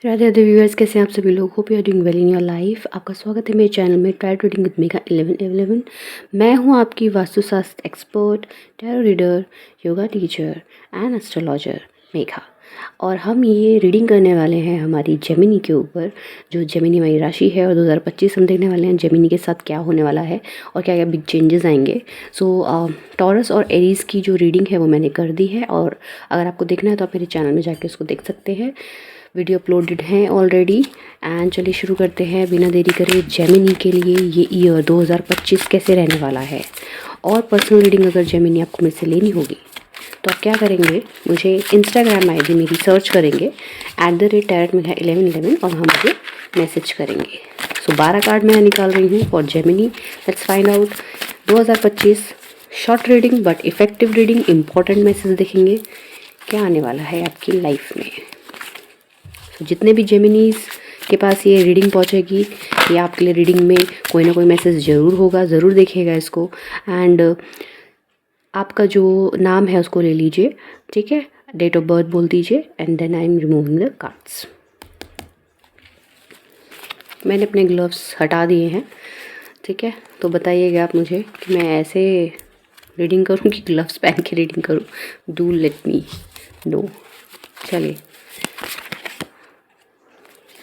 Radhe Radhe viewers, कैसे हैं आप सभी लोग। Hope you are doing well in your life. आपका स्वागत है मेरे चैनल में ट्राई रीडिंग विद मेघा 1111। मैं हूं आपकी वास्तुशास्त्र expert, tarot reader, yoga teacher and astrologer Megha. और हम ये रीडिंग करने वाले हैं हमारी जेमिनी के ऊपर, जो जेमिनी हमारी राशि है। और 2025 हम देखने वाले हैं जेमिनी के साथ क्या होने वाला है और क्या क्या बिग चेंजेस आएंगे। सो टॉरस और एरीज़ की जो रीडिंग है वो मैंने कर दी है, और अगर आपको देखना है तो आप मेरे चैनल में जाके उसको देख सकते हैं। वीडियो अपलोडेड हैं ऑलरेडी। एंड चलिए शुरू करते हैं बिना देरी करे। जेमिनी के लिए ये ईयर 2025 कैसे रहने वाला है। और पर्सनल रीडिंग अगर जेमिनी आपको मेरे से लेनी होगी तो आप क्या करेंगे, मुझे इंस्टाग्राम आईडी मेरी सर्च करेंगे @tarotmegha1111 और हम मुझे मैसेज करेंगे। सो 12 कार्ड मैं निकाल रही हूँ for Gemini. Let's find out 2025 short reading but effective reading. Important message देखेंगे क्या आने वाला है आपकी लाइफ में। जितने भी जेमिनीज के पास ये रीडिंग पहुंचेगी, ये आपके लिए रीडिंग में कोई ना कोई मैसेज ज़रूर होगा, ज़रूर देखिएगा इसको। एंड आपका जो नाम है उसको ले लीजिए, ठीक है, डेट ऑफ बर्थ बोल दीजिए, and then I am removing the cards. मैंने अपने ग्लव्स हटा दिए हैं, ठीक है। तो बताइएगा आप मुझे कि मैं ऐसे रीडिंग करूं कि ग्लव्स पहन के रीडिंग करूं। Do let me know. चलिए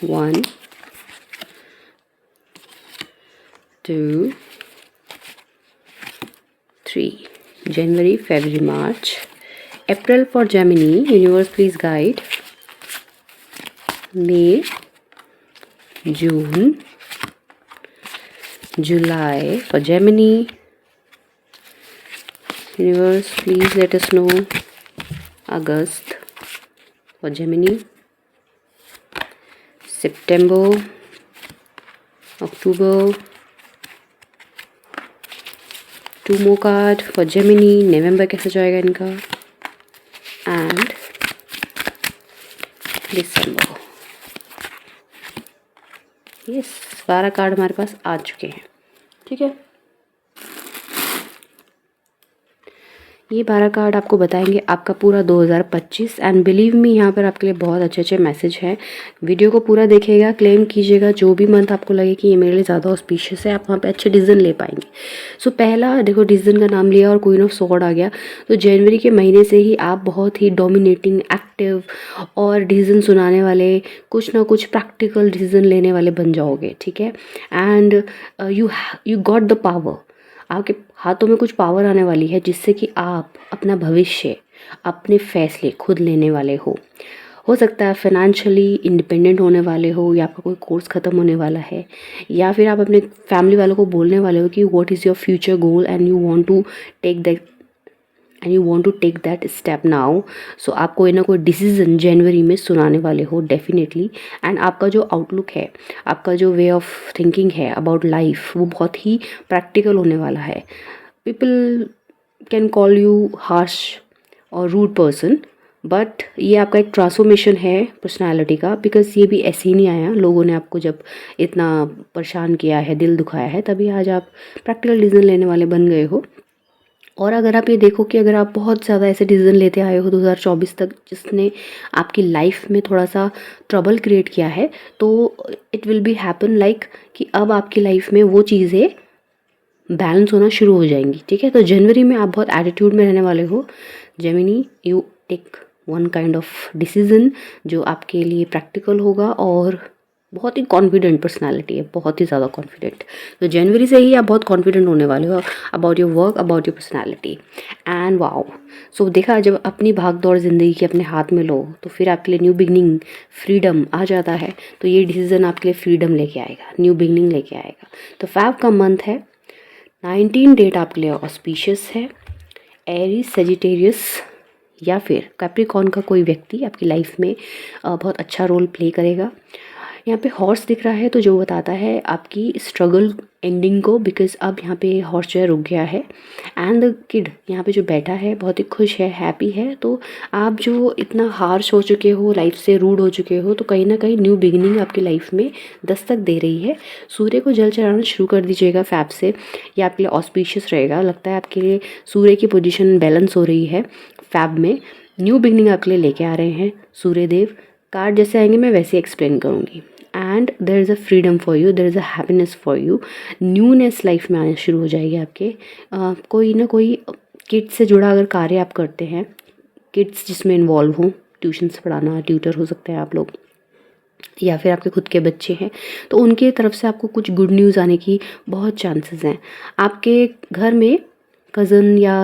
1 2 3 January, February, March, April for Gemini. Universe please guide. May, June, July for Gemini. Universe please let us know. August for Gemini. September, October. 2 more card for Gemini. नवंबर कैसे जाएगा इनका, and December. Yes, 12 card हमारे पास आ चुके हैं, ठीक है। ये 12 card आपको बताएंगे आपका पूरा 2025। एंड बिलीव मी, यहाँ पर आपके लिए बहुत अच्छे अच्छे मैसेज हैं। वीडियो को पूरा देखिएगा, क्लेम कीजिएगा जो भी मंथ आपको लगे कि ये मेरे लिए ज़्यादा ऑस्पिशियस है, आप वहाँ पे अच्छे डिसीजन ले पाएंगे। सो पहला देखो, डिसीजन का नाम लिया और क्वीन ऑफ स्वॉर्ड आ गया। तो जनवरी के महीने से ही आप बहुत ही डोमिनेटिंग, एक्टिव और डिसीजन सुनाने वाले, कुछ ना कुछ प्रैक्टिकल डिसीजन लेने वाले बन जाओगे, ठीक है। And you got the power. आपके हाथों में कुछ पावर आने वाली है, जिससे कि आप अपना भविष्य, अपने फैसले खुद लेने वाले हो सकता है फाइनेंशियली इंडिपेंडेंट होने वाले हो, या आपका कोई कोर्स ख़त्म होने वाला है, या फिर आप अपने फैमिली वालों को बोलने वाले हो कि what is your future goal and you want to take that step now. So आप कोई ना कोई डिसीजन जनवरी में सुनाने वाले हो डेफिनेटली। एंड आपका जो आउटलुक है, आपका जो वे ऑफ थिंकिंग है अबाउट लाइफ, वो बहुत ही प्रैक्टिकल होने वाला है। People can call you harsh और रूड पर्सन, बट ये आपका एक ट्रांसफॉर्मेशन है पर्सनालिटी का। बिकॉज ये भी ऐसे ही नहीं आया, लोगों ने आपको जब इतना परेशान किया है, दिल दुखाया है, तभी आज आप प्रैक्टिकल डिसीजन लेने वाले बन गए हो। और अगर आप ये देखो कि अगर आप बहुत ज़्यादा ऐसे डिसीजन लेते आए हो 2024 तक, जिसने आपकी लाइफ में थोड़ा सा ट्रबल क्रिएट किया है, तो it will be happen like कि अब आपकी लाइफ में वो चीज़ें बैलेंस होना शुरू हो जाएंगी, ठीक है। तो जनवरी में आप बहुत एटीट्यूड में रहने वाले हो Gemini. You take one kind of decision जो आपके लिए प्रैक्टिकल होगा, और बहुत ही कॉन्फिडेंट पर्सनालिटी है, बहुत ही ज़्यादा कॉन्फिडेंट। तो जनवरी से ही आप बहुत कॉन्फिडेंट होने वाले हो about your work, about your personality. And wow, so देखा, जब अपनी भाग दौड़ ज़िंदगी के अपने हाथ में लो तो फिर आपके लिए न्यू बिगनिंग, फ्रीडम आ जाता है। तो ये डिसीज़न आपके लिए फ्रीडम लेके आएगा, न्यू बिगनिंग लेके आएगा। तो फैब का मंथ है, 19 डेट आपके लिए ऑस्पिशियस है। एरीज, सेजिटेरियस या फिर कैप्रिकॉर्न का कोई व्यक्ति आपकी लाइफ में बहुत अच्छा रोल प्ले करेगा। यहाँ पे हॉर्स दिख रहा है, तो जो बताता है आपकी स्ट्रगल एंडिंग को, बिकॉज अब यहाँ पे हॉर्स जो है रुक गया है। एंड द किड यहाँ पे जो बैठा है बहुत ही खुश है, हैप्पी है। तो आप जो इतना हार्श हो चुके हो, लाइफ से रूड हो चुके हो, तो कहीं ना कहीं न्यू बिगिनिंग आपकी लाइफ में दस्तक दे रही है। सूर्य को जल चढ़ाना शुरू कर दीजिएगा फैब से, ये आपके लिए ऑस्पिशियस रहेगा। लगता है आपके लिए सूर्य की पोजीशन बैलेंस हो रही है फैब में। न्यू बिगिनिंग आपके लिए लेके आ रहे हैं सूर्य देव। कार्ड जैसे आएंगे मैं वैसे एक्सप्लेन करूँगी। And there is a freedom for you, there is a happiness for you, newness life में आना शुरू हो जाएगी आपके। कोई ना कोई किड्स से जुड़ा अगर कार्य आप करते हैं, किड्स जिसमें इन्वॉल्व हों, ट्यूशन्स पढ़ाना, ट्यूटर हो सकते हैं आप लोग, या फिर आपके खुद के बच्चे हैं, तो उनके तरफ से आपको कुछ गुड न्यूज़ आने की बहुत चांसेस हैं। आपके घर में कज़न या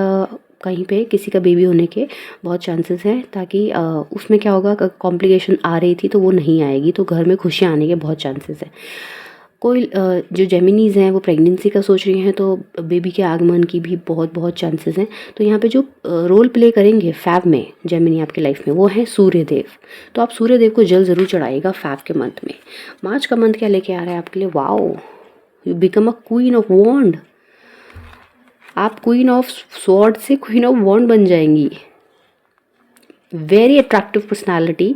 कहीं पे किसी का बेबी होने के बहुत चांसेस हैं, ताकि उसमें क्या होगा, कॉम्प्लिकेशन आ रही थी तो वो नहीं आएगी, तो घर में खुशियाँ आने के बहुत चांसेस हैं। कोई जो जेमिनीज़ हैं वो प्रेगनेंसी का सोच रही हैं, तो बेबी के आगमन की भी बहुत बहुत चांसेस हैं। तो यहाँ पे जो रोल प्ले करेंगे फैब में जेमिनी आपकी लाइफ में, वो है सूर्यदेव। तो आप सूर्यदेव को जल ज़रूर चढ़ाइएगा फैब के मंथ में। मार्च का मंथ क्या लेके आ रहा है आपके लिए? Wow, you become a queen of wand. आप क्वीन ऑफ स्वॉर्ड से क्वीन ऑफ वॉन्ड बन जाएंगी। वेरी अट्रैक्टिव पर्सनालिटी,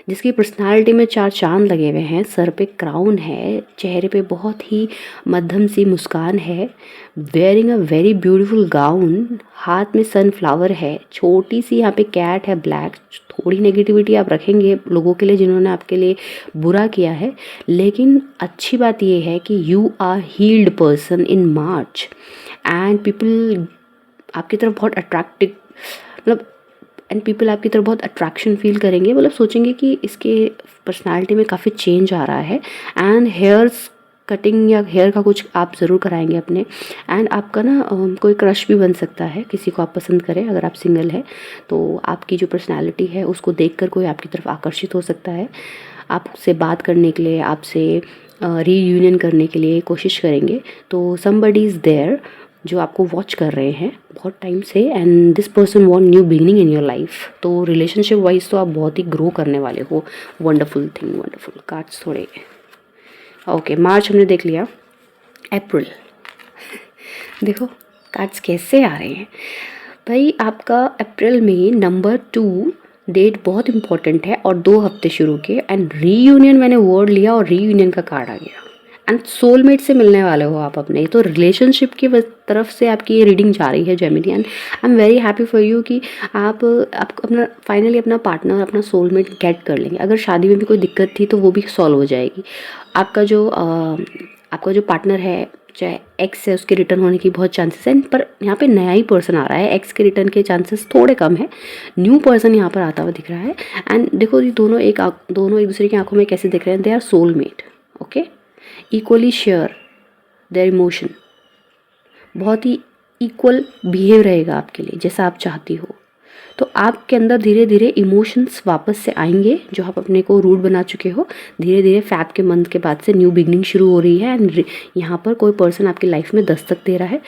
जिसकी पर्सनालिटी में 4 चांद लगे हुए हैं, सर पे क्राउन है, चेहरे पे बहुत ही मध्यम सी मुस्कान है, wearing a very beautiful gown, हाथ में सनफ्लावर है, छोटी सी यहाँ पे कैट है ब्लैक। थोड़ी नेगेटिविटी आप रखेंगे लोगों के लिए जिन्होंने आपके लिए बुरा किया है, लेकिन अच्छी बात ये है कि you are healed person in March and people आपकी तरफ बहुत अट्रैक्टिव, मतलब एंड पीपल आपकी तरफ बहुत अट्रैक्शन फील करेंगे, मतलब सोचेंगे कि इसके पर्सनालिटी में काफ़ी चेंज आ रहा है। एंड हेयर्स कटिंग या हेयर का कुछ आप ज़रूर कराएंगे अपने। एंड आपका ना कोई क्रश भी बन सकता है, किसी को आप पसंद करें, अगर आप सिंगल है तो आपकी जो पर्सनालिटी है उसको देखकर कोई आपकी तरफ आकर्षित हो सकता है, आपसे बात करने के लिए, आपसे रीयूनियन करने के लिए कोशिश करेंगे। तो समबडी इज़ देयर जो आपको वॉच कर रहे हैं बहुत टाइम से, and this person want new beginning in your life. तो रिलेशनशिप वाइज तो आप बहुत ही ग्रो करने वाले हो। Wonderful thing, wonderful. कार्ड्स थोड़े ओके, मार्च हमने देख लिया। अप्रैल देखो कार्ड्स कैसे आ रहे हैं भाई। आपका अप्रैल में नंबर 2 डेट बहुत इंपॉर्टेंट है और 2 हफ्ते शुरू के, एंड रीयूनियन मैंने वर्ड लिया और रीयूनियन का कार्ड आ गया। एंड सोलमेट से मिलने वाले हो आप अपने, तो रिलेशनशिप की तरफ से आपकी ये रीडिंग जा रही है Gemini. And I am very happy for you कि आप अपना फाइनली अपना पार्टनर, अपना सोलमेट गेट कर लेंगे। अगर शादी में भी कोई दिक्कत थी तो वो भी सॉल्व हो जाएगी। आपका जो पार्टनर है, चाहे एक्स है, उसके रिटर्न होने की बहुत चांसेस हैं, पर यहाँ पे नया ही पर्सन आ रहा है। एक्स के रिटर्न के चांसेस थोड़े कम है, न्यू पर्सन यहाँ पर आता हुआ दिख रहा है। एंड देखो ये दोनों एक दूसरे की आंखों में कैसे दिख रहे हैं, they are soulmate. Okay, equally share their emotion, बहुत ही इक्वल बिहेव रहेगा आपके लिए जैसा आप चाहती हो। तो आपके अंदर धीरे धीरे इमोशंस वापस से आएंगे जो आप अपने को रूट बना चुके हो। धीरे धीरे फैब के मंथ के बाद से न्यू बिगनिंग शुरू हो रही है, एंड यहाँ पर कोई पर्सन आपकी लाइफ में दस्तक दे रहा है।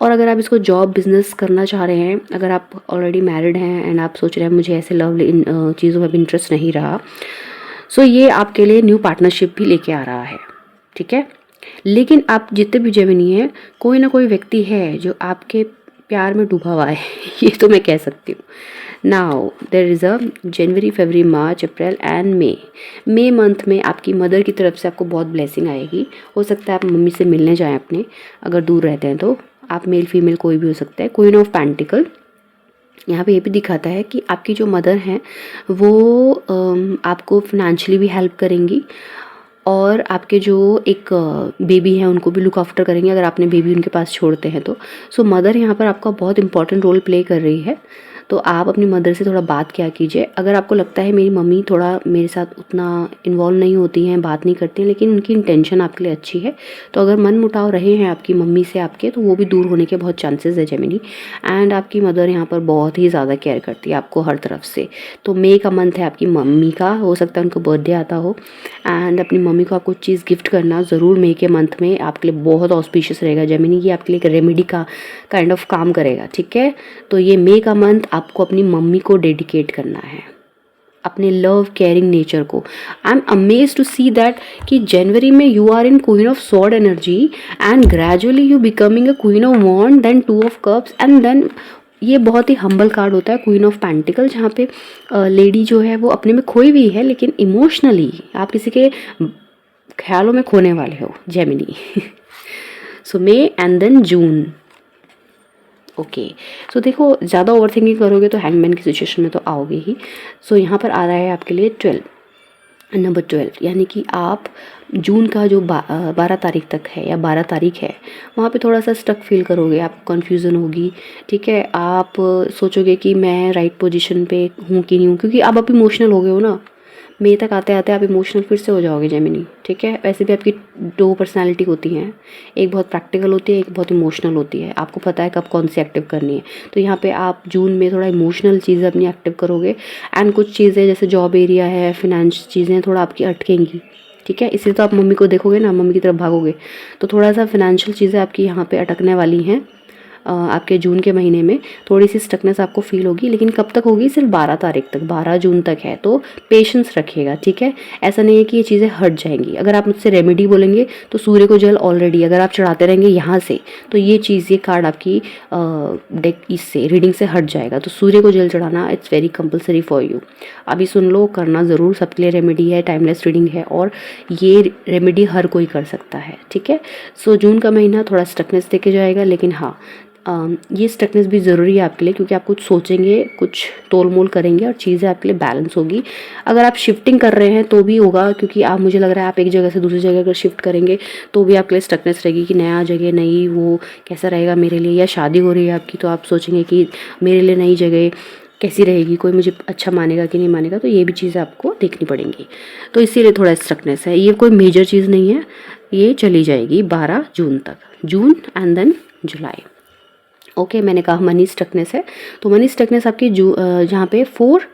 और अगर आप इसको जॉब बिजनेस करना चाह रहे हैं, अगर आप ऑलरेडी मैरिड हैं एंड आप सोच रहे हैं मुझे ऐसे लव इन चीज़ों में भी इंटरेस्ट नहीं रहा, सो ये आपके लिए न्यू पार्टनरशिप भी लेके आ रहा है। ठीक है, लेकिन आप जितने भी जेमिनी हैं, कोई ना कोई व्यक्ति है जो आपके प्यार में डूबा हुआ है ये तो मैं कह सकती हूँ। Now there is a January, February, March, April and May month में आपकी मदर की तरफ से आपको बहुत ब्लेसिंग आएगी। हो सकता है आप मम्मी से मिलने जाएं अपने, अगर दूर रहते हैं तो। आप मेल फीमेल कोई भी हो सकता है। क्वीन ऑफ पेंटिकल यहाँ पे ये भी दिखाता है कि आपकी जो मदर हैं वो आपको फिनेंशियली भी हेल्प करेंगी, और आपके जो एक बेबी है उनको भी लुक आफ्टर करेंगे अगर आपने बेबी उनके पास छोड़ते हैं तो। सो मदर यहाँ पर आपका बहुत इंपॉर्टेंट रोल प्ले कर रही है। तो आप अपनी मदर से थोड़ा बात किया कीजिए। अगर आपको लगता है मेरी मम्मी थोड़ा मेरे साथ उतना इन्वॉल्व नहीं होती हैं, बात नहीं करती हैं, लेकिन उनकी इंटेंशन आपके लिए अच्छी है, तो अगर मन मुटाव रहे हैं आपकी मम्मी से आपके, तो वो भी दूर होने के बहुत चांसेस है जेमिनी। एंड आपकी मदर यहाँ पर बहुत ही ज़्यादा केयर करती है आपको हर तरफ से। तो मई का मंथ है आपकी मम्मी का, हो सकता है उनको बर्थडे आता हो, एंड अपनी मम्मी को आप कुछ चीज़ गिफ्ट करना ज़रूर मई के मंथ में आपके लिए बहुत ऑस्पिशियस रहेगा जेमिनी। ये आपके लिए एक रेमेडी का काइंड ऑफ काम करेगा। ठीक है, तो ये मई का मंथ आपको अपनी मम्मी को डेडिकेट करना है, अपने लव केयरिंग नेचर को। I am amazed to see that कि जनवरी में you are in queen of sword energy and gradually you becoming a queen of wand, then 2 of cups, and then ये बहुत ही humble card होता है queen of pentacle, जहाँ पे lady जो है वो अपने में खोई हुई है, लेकिन इमोशनली आप किसी के ख्यालों में खोने वाले हो Gemini. So May and then June. Okay, so देखो ज़्यादा ओवर थिंकिंग करोगे तो हैंगमैन की सिचुएशन में तो आओगे ही। सो यहाँ पर आ रहा है आपके लिए 12। नंबर 12 यानी कि आप जून का जो 12 तारीख तक है या 12 तारीख है, वहाँ पे थोड़ा सा स्टक फील करोगे, आपको कन्फ्यूज़न होगी। ठीक है, आप सोचोगे कि मैं राइट पोजीशन पे हूँ कि नहीं हूँ, क्योंकि आप अब इमोशनल हो गए हो ना। मई तक आते आते आप इमोशनल फिर से हो जाओगे जेमिनी। ठीक है, वैसे भी आपकी 2 पर्सनैलिटी होती हैं, एक बहुत प्रैक्टिकल होती है, एक बहुत इमोशनल होती है। आपको पता है कब कौन सी एक्टिव करनी है। तो यहाँ पे आप जून में थोड़ा इमोशनल चीज़ें अपनी एक्टिव करोगे, एंड कुछ चीज़ें जैसे जॉब एरिया है, फिनेंस चीज़ें थोड़ा आपकी अटकेंगी। ठीक है, इसलिए तो आप मम्मी को देखोगे ना, मम्मी की तरफ भागोगे, तो थोड़ा सा फिनेंशियल चीज़ें आपकी यहाँ पे अटकने वाली हैं। आपके जून के महीने में थोड़ी सी स्टकनेस आपको फील होगी, लेकिन कब तक होगी? सिर्फ 12 तारीख तक, 12 जून तक है। तो पेशेंस रखिएगा। ठीक है, ऐसा नहीं है कि ये चीज़ें हट जाएंगी। अगर आप मुझसे रेमेडी बोलेंगे तो सूर्य को जल ऑलरेडी अगर आप चढ़ाते रहेंगे यहाँ से, तो ये चीज़, ये कार्ड आपकी डेक इससे रीडिंग से हट जाएगा। तो सूर्य को जल चढ़ाना it's very compulsory for you. अभी सुन लो, करना ज़रूर, सबके लिए रेमेडी है, टाइमलेस रीडिंग है, और ये रेमेडी हर कोई कर सकता है। ठीक है, सो जून का महीना थोड़ा स्टकनेस देके जाएगा, लेकिन हाँ, ये स्टकनेस भी ज़रूरी है आपके लिए, क्योंकि आप कुछ सोचेंगे, कुछ तोल मोल करेंगे और चीज़ें आपके लिए बैलेंस होगी। अगर आप शिफ्टिंग कर रहे हैं तो भी होगा, क्योंकि आप, मुझे लग रहा है आप एक जगह से दूसरी जगह अगर शिफ्ट करेंगे तो भी आपके लिए स्टकनेस रहेगी कि नया जगह, नई वो कैसा रहेगा मेरे लिए। या शादी हो रही है आपकी, तो आप सोचेंगे कि मेरे लिए नई जगह कैसी रहेगी, कोई मुझे अच्छा मानेगा कि नहीं मानेगा। तो ये भी चीज़ें आपको देखनी पड़ेंगी, तो इसीलिए थोड़ा स्टकनेस है। ये कोई मेजर चीज़ नहीं है, ये चली जाएगी 12 जून तक, जून एंड देन जुलाई। ओके, मैंने कहा मनी स्टकनेस है, तो मनी स्टकनेस आपकी जहाँ पे 4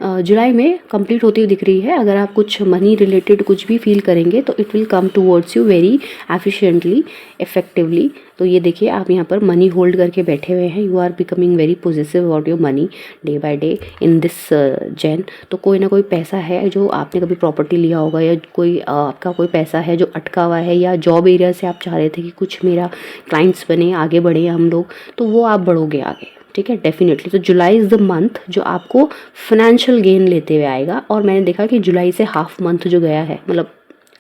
जुलाई में कंप्लीट होती हुई दिख रही है। अगर आप कुछ मनी रिलेटेड कुछ भी फील करेंगे तो it will come towards you very efficiently, effectively. तो ये देखिए, आप यहाँ पर मनी होल्ड करके बैठे हुए हैं। You are becoming very positive about your money day by day in this जैन। तो कोई ना कोई पैसा है जो आपने कभी प्रॉपर्टी लिया होगा, या कोई आपका कोई पैसा है जो अटका हुआ है, या जॉब एरिया से आप चाह रहे थे कि कुछ मेरा क्लाइंट्स बने, आगे बढ़े हम लोग, तो वो आप बढ़ोगे आगे। ठीक है, डेफिनेटली। तो जुलाई इज़ द मंथ जो आपको फाइनेंशियल गेन लेते हुए आएगा। और मैंने देखा कि जुलाई से हाफ मंथ जो गया है, मतलब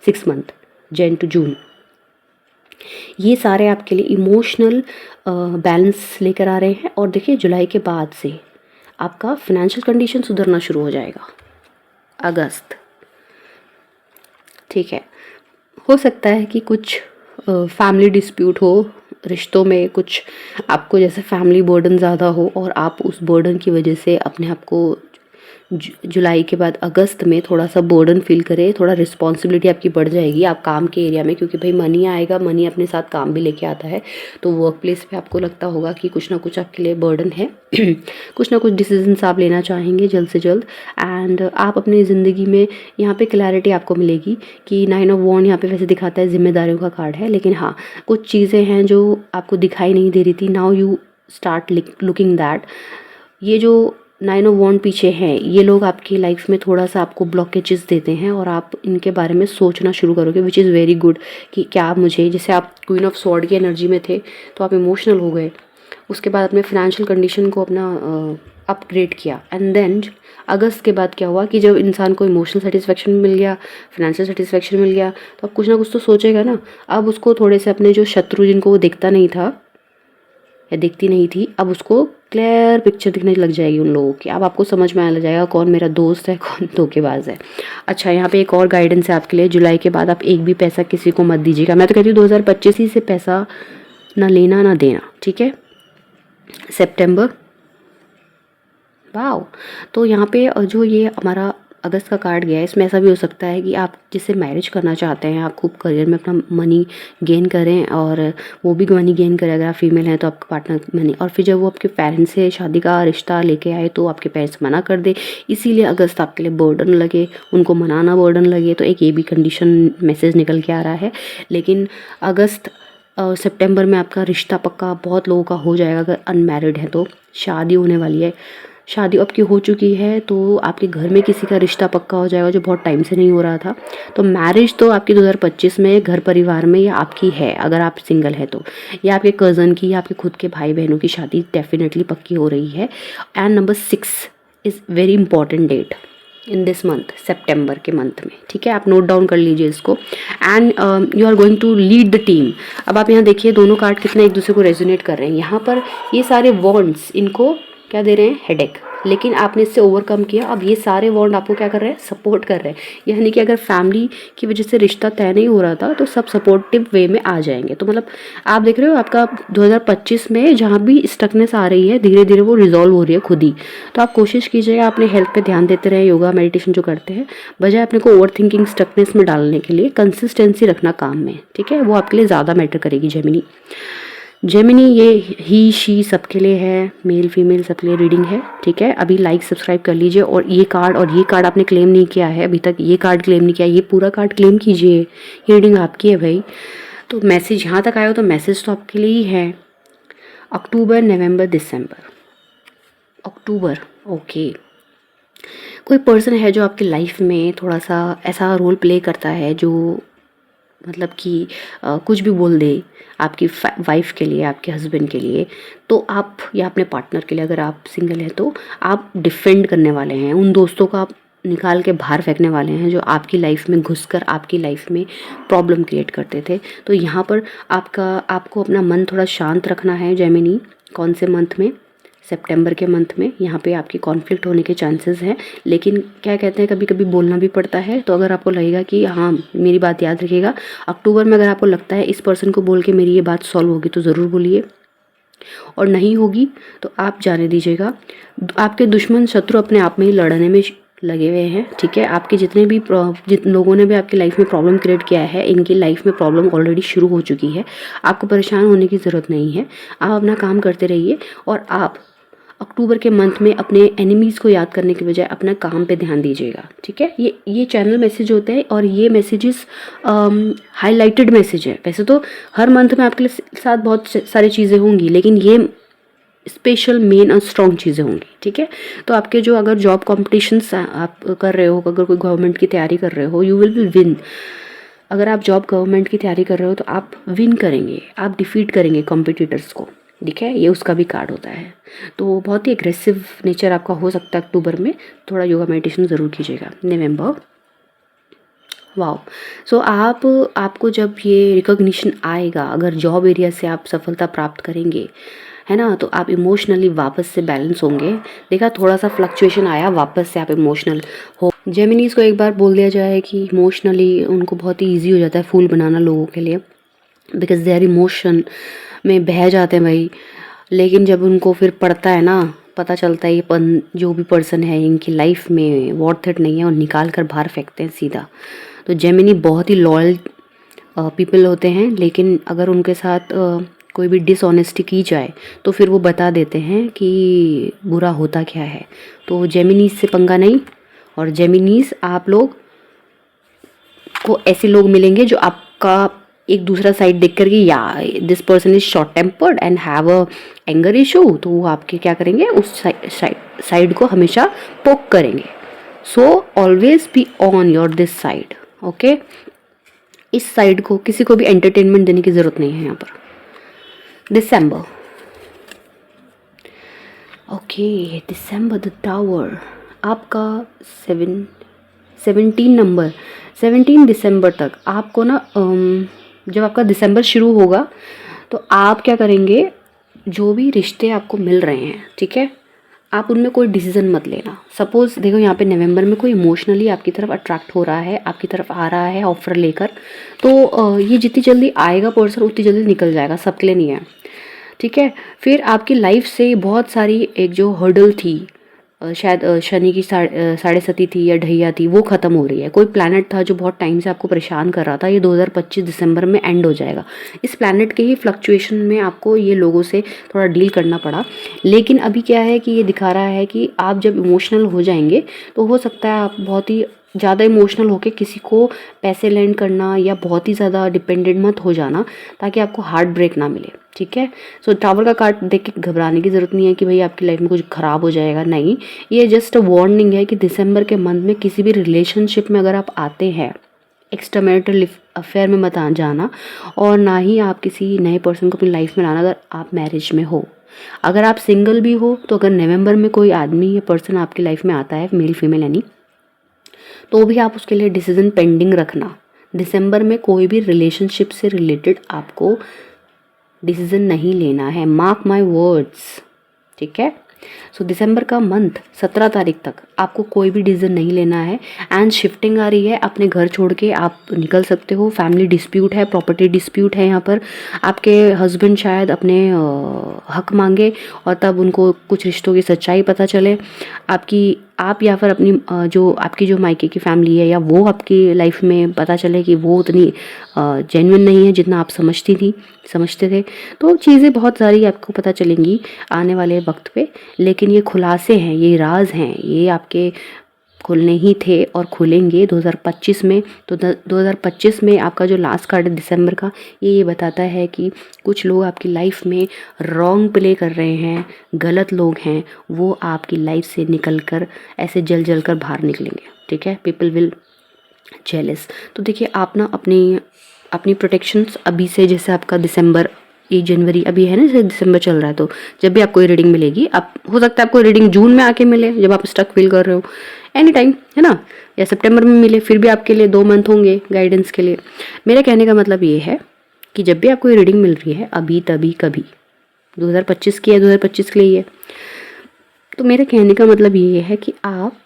6 मंथ, जैन टू जून, ये सारे आपके लिए इमोशनल बैलेंस लेकर आ रहे हैं। और देखिए, जुलाई के बाद से आपका फाइनेंशियल कंडीशन सुधरना शुरू हो जाएगा, अगस्त। ठीक है, हो सकता है कि कुछ फैमिली डिस्प्यूट हो, रिश्तों में कुछ आपको जैसे फैमिली बर्डन ज़्यादा हो, और आप उस बर्डन की वजह से अपने आप को जुलाई के बाद अगस्त में थोड़ा सा बर्डन फील करें, थोड़ा रिस्पॉन्सिबिलिटी आपकी बढ़ जाएगी आप काम के एरिया में, क्योंकि भाई मनी आएगा, मनी अपने साथ काम भी लेके आता है। तो वर्क प्लेस पे आपको लगता होगा कि कुछ ना कुछ आपके लिए बर्डन है कुछ ना कुछ डिसीजंस आप लेना चाहेंगे जल्द से जल्द। एंड आप अपनी ज़िंदगी में यहाँ पे क्लैरिटी आपको मिलेगी कि 9 ऑफ वॉन्ड यहाँ पे वैसे दिखाता है जिम्मेदारियों का कार्ड है, लेकिन हाँ, कुछ चीज़ें हैं जो आपको दिखाई नहीं दे रही थी, now you start looking that. ये जो 9 ऑफ वॉन्ड पीछे हैं, ये लोग आपकी लाइफ में थोड़ा सा आपको ब्लॉकेजेस देते हैं, और आप इनके बारे में सोचना शुरू करोगे, विच इज़ वेरी गुड। कि क्या मुझे, जैसे आप क्वीन ऑफ स्वॉर्ड की एनर्जी में थे तो आप इमोशनल हो गए, उसके बाद अपने फाइनेंशियल कंडीशन को अपना अपग्रेड किया, एंड देन अगस्त के बाद क्या हुआ कि जब इंसान को इमोशनल सेटिस्फेक्शन मिल गया, फाइनेंशियल सेटिस्फेक्शन मिल गया, तो अब कुछ ना कुछ तो सोचेगा ना। अब उसको थोड़े से अपने जो शत्रु जिनको वो देखता नहीं था या दिखती नहीं थी, अब उसको क्लियर पिक्चर दिखने लग जाएगी उन लोगों की। अब आपको समझ में आने लग जाएगा कौन मेरा दोस्त है, कौन धोखेबाज है। अच्छा, यहाँ पे एक और गाइडेंस है आपके लिए, जुलाई के बाद आप एक भी पैसा किसी को मत दीजिएगा। मैं तो कहती हूँ 2025 ही से पैसा ना लेना ना देना। ठीक है, सितंबर, वाओ। तो यहाँ पे जो ये हमारा अगस्त का कार्ड गया है, इसमें ऐसा भी हो सकता है कि आप जिससे मैरिज करना चाहते हैं, आप खूब करियर में अपना मनी गेन करें, और वो भी मनी गेन करें। अगर आप फीमेल हैं तो आपका पार्टनर मनी, और फिर जब वो आपके पेरेंट्स से शादी का रिश्ता लेके आए तो आपके पेरेंट्स मना कर दे, इसीलिए अगस्त आपके लिए बर्डन लगे, उनको मनाना बर्डन लगे। तो एक ये भी कंडीशन मैसेज निकल के आ रहा है। लेकिन अगस्त सितंबर में आपका रिश्ता पक्का बहुत लोगों का हो जाएगा। अगर अनमैरिड है तो शादी होने वाली है, शादी आपकी हो चुकी है तो आपके घर में किसी का रिश्ता पक्का हो जाएगा जो बहुत टाइम से नहीं हो रहा था। तो मैरिज तो आपकी 2025 में घर परिवार में या आपकी है, अगर आप सिंगल है तो, या आपके कज़न की या आपके खुद के भाई बहनों की शादी डेफिनेटली पक्की हो रही है। And number 6 is very important date in this month, सितंबर के मंथ में। ठीक है, आप नोट डाउन कर लीजिए इसको। And you are going to lead the team. अब आप यहाँ देखिए दोनों कार्ड कितना एक दूसरे को रेजोनेट कर रहे हैं। यहाँ पर ये सारे वॉन्ड्स, इनको क्या दे रहे हैं, हेडेक, लेकिन आपने इससे ओवरकम किया। अब ये सारे बॉन्ड आपको क्या कर रहे हैं, सपोर्ट कर रहे हैं। यानी कि अगर फैमिली की वजह से रिश्ता तय नहीं हो रहा था तो सब सपोर्टिव वे में आ जाएंगे। तो मतलब आप देख रहे हो आपका 2025 में जहाँ भी स्टकनेस आ रही है धीरे धीरे वो रिजॉल्व हो रही है खुद ही। तो आप कोशिश कीजिएगा अपने हेल्थ पे ध्यान देते रहे, योगा मेडिटेशन जो करते हैं, बजाय अपने को ओवर थिंकिंग स्टकनेस में डालने के लिए कंसिस्टेंसी रखना काम में, ठीक है, वो आपके लिए ज़्यादा मैटर करेगी। जेमिनी, जेमिनी ये ही शी सबके लिए है, मेल फीमेल सबके लिए रीडिंग है, ठीक है। अभी लाइक सब्सक्राइब कर लीजिए और ये कार्ड आपने क्लेम नहीं किया है अभी तक, ये कार्ड क्लेम नहीं किया, ये पूरा कार्ड क्लेम कीजिए, ये रीडिंग आपकी है भाई। तो मैसेज यहाँ तक आया हो तो मैसेज तो आपके लिए ही है। अक्टूबर, नवंबर, दिसंबर, अक्टूबर, ओके। कोई पर्सन है जो आपकी लाइफ में थोड़ा सा ऐसा रोल प्ले करता है जो मतलब कि कुछ भी बोल दे आपकी वाइफ के लिए, आपके हस्बैंड के लिए, तो आप या अपने पार्टनर के लिए, अगर आप सिंगल हैं तो आप डिफेंड करने वाले हैं। उन दोस्तों को आप निकाल के बाहर फेंकने वाले हैं जो आपकी लाइफ में घुसकर आपकी लाइफ में प्रॉब्लम क्रिएट करते थे। तो यहाँ पर आपको अपना मन थोड़ा शांत रखना है जेमिनी। कौन से मंथ में, सितंबर के मंथ में यहाँ पे आपकी कॉन्फ्लिक्ट होने के चांसेस हैं, लेकिन क्या कहते हैं कभी कभी बोलना भी पड़ता है। तो अगर आपको लगेगा कि हाँ मेरी बात याद रखिएगा, अक्टूबर में अगर आपको लगता है इस पर्सन को बोल के मेरी ये बात सॉल्व होगी तो ज़रूर बोलिए, और नहीं होगी तो आप जाने दीजिएगा। आपके दुश्मन शत्रु अपने आप में ही लड़ने में लगे हुए हैं, ठीक है। आपके जितने भी जिन लोगों ने भी आपकी लाइफ में प्रॉब्लम क्रिएट किया है, इनकी लाइफ में प्रॉब्लम ऑलरेडी शुरू हो चुकी है। आपको परेशान होने की ज़रूरत नहीं है, आप अपना काम करते रहिए। और आप अक्टूबर के मंथ में अपने एनिमीज़ को याद करने के बजाय अपना काम पे ध्यान दीजिएगा, ठीक है। ये चैनल मैसेज होते हैं और ये मैसेजेस हाईलाइटेड मैसेज है। वैसे तो हर मंथ में आपके साथ बहुत सारी चीज़ें होंगी, लेकिन ये स्पेशल मेन और स्ट्रॉन्ग चीज़ें होंगी, ठीक है। तो आपके जो अगर जॉब कॉम्पिटिशन्स आप कर रहे हो, अगर कोई गवर्नमेंट की तैयारी कर रहे हो, यू विल विन। अगर आप जॉब गवर्नमेंट की तैयारी कर रहे हो तो आप विन करेंगे, आप डिफीट करेंगे कॉम्पिटिटर्स को, ठीक है। ये उसका भी कार्ड होता है। तो बहुत ही एग्रेसिव नेचर आपका हो सकता है अक्टूबर में, थोड़ा योगा मेडिटेशन ज़रूर कीजिएगा। नवंबर, वाओ। सो आपको जब ये रिकॉग्निशन आएगा, अगर जॉब एरिया से आप सफलता प्राप्त करेंगे, है ना, तो आप इमोशनली वापस से बैलेंस होंगे। देखा, थोड़ा सा फ्लक्चुएशन आया, वापस से आप इमोशनल हो। जेमिनीज को एक बार बोल दिया जाए कि इमोशनली उनको बहुत ही ईजी हो जाता है फूल बनाना लोगों के लिए, बिकॉज दे आर इमोशन में बह जाते हैं भाई। लेकिन जब उनको फिर पड़ता है ना, पता चलता है ये जो भी पर्सन है इनकी लाइफ में वर्थ इट नहीं है, और निकाल कर बाहर फेंकते हैं सीधा। तो जेमिनी बहुत ही लॉयल पीपल होते हैं, लेकिन अगर उनके साथ कोई भी डिसऑनेस्टी की जाए तो फिर वो बता देते हैं कि बुरा होता क्या है। तो जेमिनीज से पंगा नहीं। और जेमिनीज आप लोग को ऐसे लोग मिलेंगे जो आपका एक दूसरा साइड देख कर कि या this person is short tempered and have a anger issue, तो वो आपके क्या करेंगे, उस साइड को हमेशा पोक करेंगे। So always be on your this side, okay. इस साइड को किसी को भी एंटरटेनमेंट देने की ज़रूरत नहीं है यहाँ पर। दिसंबर, ओके, दिसंबर द टावर आपका 17 नंबर, 17 दिसंबर तक आपको ना जब आपका दिसंबर शुरू होगा तो आप क्या करेंगे, जो भी रिश्ते आपको मिल रहे हैं, ठीक है, आप उनमें कोई डिसीजन मत लेना। सपोज़ देखो यहाँ पे नवंबर में कोई इमोशनली आपकी तरफ अट्रैक्ट हो रहा है, आपकी तरफ आ रहा है ऑफर लेकर, तो ये जितनी जल्दी आएगा पर्सन उतनी जल्दी निकल जाएगा, सबके लिए नहीं है, ठीक है। फिर आपकी लाइफ से बहुत सारी एक जो हर्डल थी, शायद शनि की साढ़े सती थी या ढैया थी, वो ख़त्म हो रही है। कोई प्लैनेट था जो बहुत टाइम से आपको परेशान कर रहा था, ये 2025 दिसंबर में एंड हो जाएगा। इस प्लैनेट के ही फ्लक्चुएशन में आपको ये लोगों से थोड़ा डील करना पड़ा, लेकिन अभी क्या है कि ये दिखा रहा है कि आप जब इमोशनल हो जाएंगे तो हो सकता है आप बहुत ही ज़्यादा इमोशनल होकर किसी को पैसे लैंड करना या बहुत ही ज़्यादा डिपेंडेंट मत हो जाना, ताकि आपको हार्ट ब्रेक ना मिले, ठीक है। सो टावर का कार्ड देख के घबराने की ज़रूरत नहीं है कि भाई आपकी लाइफ में कुछ ख़राब हो जाएगा, नहीं। ये जस्ट अ वार्निंग है कि दिसंबर के मंथ में किसी भी रिलेशनशिप में अगर आप आते हैं, एक्स्ट्रा मैरिटल अफेयर में मत जाना, और ना ही आप किसी नए पर्सन को अपनी लाइफ में लाना अगर आप मैरिज में हो। अगर आप सिंगल भी हो तो अगर नवंबर में कोई आदमी या पर्सन आपकी लाइफ में आता है, मेल फीमेल यानी, तो भी आप उसके लिए डिसीजन पेंडिंग रखना। दिसंबर में कोई भी रिलेशनशिप से रिलेटेड आपको डिसीजन नहीं लेना है, मार्क माय वर्ड्स, ठीक है। सो दिसंबर का मंथ 17 तारीख तक आपको कोई भी डिसीजन नहीं लेना है एंड शिफ्टिंग आ रही है। अपने घर छोड़ के आप निकल सकते हो। फैमिली डिस्प्यूट है, प्रॉपर्टी डिस्प्यूट है, यहाँ पर आपके हस्बैंड शायद अपने हक मांगे और तब उनको कुछ रिश्तों की सच्चाई पता चले। आप या फिर अपनी आपकी जो मायके की फैमिली है या वो आपकी लाइफ में पता चले कि वो उतनी जेन्युइन नहीं है जितना आप समझते थे। तो चीज़ें बहुत सारी आपको पता चलेंगी आने वाले वक्त पे, लेकिन ये खुलासे हैं, ये राज हैं, ये आपके खुलने ही थे और खुलेंगे 2025 में। तो 2025 में आपका जो लास्ट कार्ड है दिसंबर का, ये बताता है कि कुछ लोग आपकी लाइफ में रॉन्ग प्ले कर रहे हैं, गलत लोग हैं, वो आपकी लाइफ से निकल कर ऐसे जल कर बाहर निकलेंगे। ठीक है, पीपल विल जेलस। तो देखिए आप ना अपनी प्रोटेक्शंस अभी से, जैसे आपका दिसंबर, ये जनवरी अभी है ना, जैसे दिसंबर चल रहा है, तो जब भी आपको रीडिंग मिलेगी, आप हो सकता है आपको रीडिंग जून में आके मिले जब आप स्टक फील कर रहे हो, एनी टाइम, है ना, या सितंबर में मिले, फिर भी आपके लिए 2 मंथ होंगे गाइडेंस के लिए। मेरे कहने का मतलब ये है कि जब भी आपको ये रीडिंग मिल रही है, अभी तभी कभी 2025 की है, 2025 के लिए है, तो मेरे कहने का मतलब ये है कि आप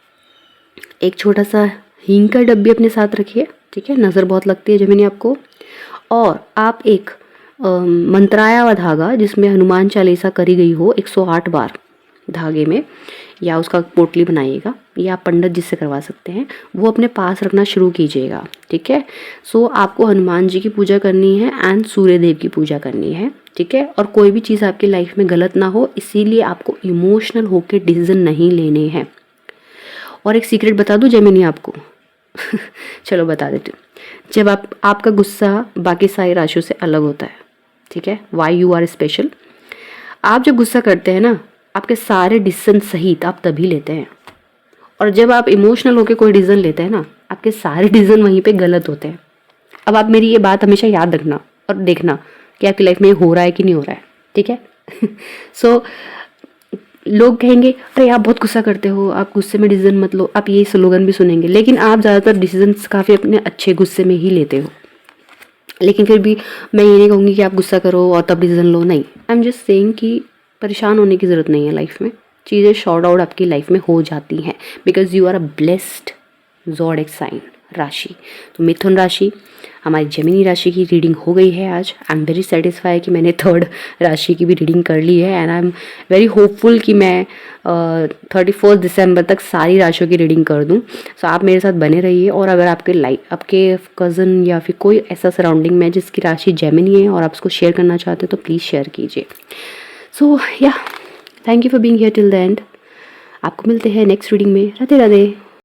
एक छोटा सा हींग का डब्बी अपने साथ रखिए। ठीक है, नज़र बहुत लगती है जमीनी आपको। और आप एक मंत्राया हुआ धागा जिसमें हनुमान चालीसा करी गई हो 108 बार धागे में, या उसका पोटली बनाइएगा, या आप पंडित जी से करवा सकते हैं, वो अपने पास रखना शुरू कीजिएगा। ठीक है, सो आपको हनुमान जी की पूजा करनी है एंड सूर्य देव की पूजा करनी है। ठीक है, और कोई भी चीज़ आपकी लाइफ में गलत ना हो, इसीलिए आपको इमोशनल होकर डिसीजन नहीं लेने हैं। और एक सीक्रेट बता दूं जेमिनी आपको चलो बता देती हूँ। जब आपका गुस्सा बाकी सारी राशियों से अलग होता है, ठीक है, वाई यू आर स्पेशल। आप जब गुस्सा करते हैं ना, आपके सारे डिसीजन सहित आप तभी लेते हैं, और जब आप इमोशनल होकर कोई डिसीजन लेते हैं ना, आपके सारे डिसीजन वहीं पे गलत होते हैं। अब आप मेरी ये बात हमेशा याद रखना और देखना कि आपकी लाइफ में हो रहा है कि नहीं हो रहा है। ठीक है सो लोग कहेंगे अरे आप बहुत गुस्सा करते हो, आप गुस्से में डिसीजन मत लो, आप ये स्लोगन भी सुनेंगे, लेकिन आप ज़्यादातर डिसीजंस काफ़ी अपने अच्छे गुस्से में ही लेते हो। लेकिन फिर भी मैं ये नहीं कहूँगी कि आप गुस्सा करो और तब डिसीजन लो, नहीं, आई एम जस्ट सेइंग कि परेशान होने की ज़रूरत नहीं है। लाइफ में चीज़ें शॉर्ट आउट आपकी लाइफ में हो जाती हैं, because you are a blessed zodiac sign राशि। तो मिथुन राशि, हमारी जेमिनी राशि की रीडिंग हो गई है आज। आई एम वेरी सेटिस्फाई कि मैंने 3rd राशि की भी रीडिंग कर ली है, and I am very hopeful कि मैं 31 दिसंबर तक सारी राशियों की रीडिंग कर दूं। सो आप मेरे साथ बने रहिए, और अगर आपके कज़न या फिर कोई ऐसा सराउंडिंग में जिसकी राशि जेमिनी है और आप उसको शेयर करना चाहते हो तो प्लीज़ शेयर कीजिए। सो या thank you for being here till the end. आपको मिलते हैं नेक्स्ट रीडिंग में। राधे राधे।